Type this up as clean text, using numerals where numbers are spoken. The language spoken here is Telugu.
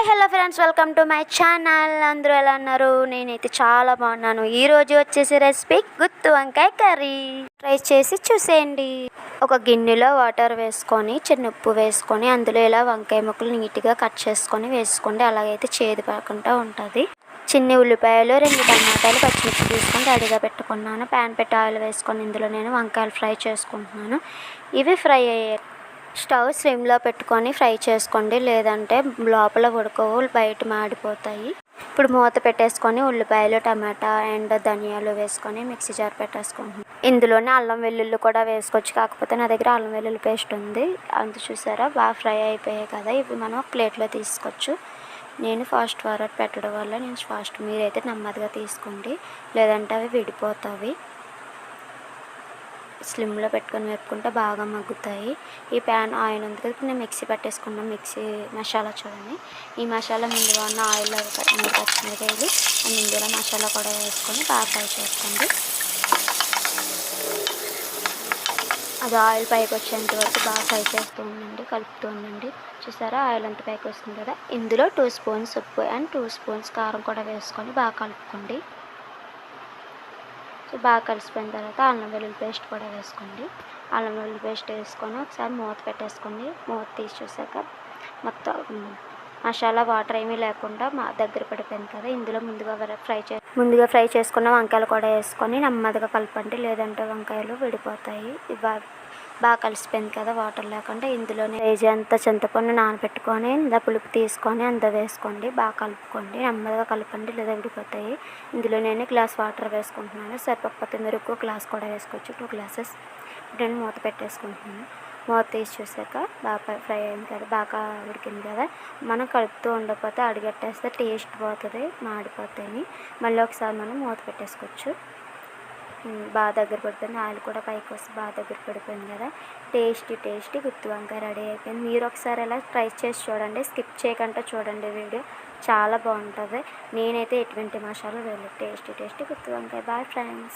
Hi hello friends, welcome to my channel. అందరూ ఎలా ఉన్నారు? నేనైతే చాలా బాగున్నాను. ఈరోజు వచ్చేసి రెసిపీ గుత్తి వంకాయ కర్రీ. ట్రై చేసి చూసేయండి. ఒక గిన్నెలో వాటర్ వేసుకొని చిన్న ఉప్పు వేసుకొని అందులో ఇలా వంకాయ ముక్కలు నీట్గా కట్ చేసుకొని వేసుకోండి. అలాగైతే చేదు పడకుండా ఉంటుంది. చిన్ని ఉల్లిపాయలు, 2 టమాటాలు, పచ్చిమిర్చి తీసుకొని రెడీగా పెట్టుకున్నాను. ప్యాన్ పెట్టి ఆయిల్ వేసుకొని ఇందులో నేను వంకాయలు ఫ్రై చేసుకుంటున్నాను. ఇవి ఫ్రై అయ్యాయి. స్టవ్ స్లిమ్లో పెట్టుకొని ఫ్రై చేసుకోండి, లేదంటే లోపల ఉడకవు, బయట మాడిపోతాయి. ఇప్పుడు మూత పెట్టేసుకొని ఉల్లిపాయలు, టమాటా అండ్ ధనియాలు వేసుకొని మిక్సీ జార్ పెట్టేసుకుంటున్నాను. ఇందులోనే అల్లం వెల్లుల్లి కూడా వేసుకోవచ్చు, కాకపోతే నా దగ్గర అల్లం వెల్లుల్లి పేస్ట్ ఉంది. అంత చూసారా, బాగా ఫ్రై అయిపోయాయి కదా. ఇవి మనం ప్లేట్లో తీసుకోవచ్చు. నేను ఫాస్ట్ ఫార్వర్డ్ పెట్టడం వల్ల నేను ఫాస్ట్, మీరైతే నెమ్మదిగా తీసుకోండి, లేదంటే అవి విడిపోతాయి. స్లిమ్లో పెట్టుకొని వేపుకుంటే బాగా మగ్గుతాయి. ఈ ప్యాన్ ఆయిల్ ఉంది కదా, నేను మిక్సీ పట్టేసుకున్నాను. మిక్సీ మసాలా చూడండి. ఈ మసాలా ముందుగా ఉన్న ఆయిల్ 3 పచ్చిమిరకాయలు అండ్ ఇందులో మసాలా కూడా వేసుకొని బాగా ఫ్రై చేసుకోండి. అది ఆయిల్ పైకి వచ్చేంత వరకు బాగా ఫ్రై చేస్తూ ఉండండి, కలుపుతూ ఉండండి. చూసారా, ఆయిల్ అంత పైకి వస్తుంది కదా. ఇందులో 2 స్పూన్స్ ఉప్పు అండ్ 2 స్పూన్స్ కారం కూడా వేసుకొని బాగా కలుపుకోండి. బాగా కలిసిపోయిన తర్వాత అల్లం వెల్లుల్లి పేస్ట్ కూడా వేసుకోండి. అల్లం వెల్లుల్లి పేస్ట్ వేసుకొని ఒకసారి మూత పెట్టేసుకోండి. మూత తీసి చూసాక మొత్తం మసాలా వాటర్ ఏమీ లేకుండా దగ్గర పడిపోయింది కదా. ఇందులో ముందుగా ఫ్రై చేసుకున్న వంకాయలు కూడా వేసుకొని నెమ్మదిగా కలపండి, లేదంటే వంకాయలు విడిపోతాయి. బాగా కలిసిపోయింది కదా వాటర్ లేకుండా. ఇందులోనే కేజీ అంత చింతపండు నానబెట్టుకొని పులుపు తీసుకొని అందులో వేసుకోండి. బాగా కలుపుకోండి, నెమ్మదిగా కలపండి, లేదా విడిపోతాయి. ఇందులో నేను గ్లాస్ వాటర్ వేసుకుంటున్నాను. సరిపోకపోతే మీరు ఎక్కువ గ్లాస్ కూడా వేసుకోవచ్చు, 2 గ్లాసెస్. నేను మూత పెట్టేసుకుంటున్నాను. మూత తీసి చూసాక బాగా ఫ్రై అయింది కదా, బాగా ఉడికింది కదా. మనం కలుపుతూ ఉండకపోతే అడిగట్టేస్తే టేస్ట్ పోతుంది, మాడిపోతాయి. మళ్ళీ ఒకసారి మనం మూత పెట్టేసుకోవచ్చు. బాగా దగ్గర పడిపోయింది, ఆయిల్ కూడా పైకి వస్తే బాగా దగ్గర పడిపోయింది కదా. టేస్టీ గుత్తి వంకాయ రెడీ అయిపోయింది. మీరు ఒకసారి ఎలా ట్రై చేసి చూడండి, స్కిప్ చేయకుండా చూడండి వీడియో, చాలా బాగుంటుంది. నేనైతే ఎటువంటి మసాలా వేయలేదు. టేస్టీ గుత్తి వంకాయ. Boy friends.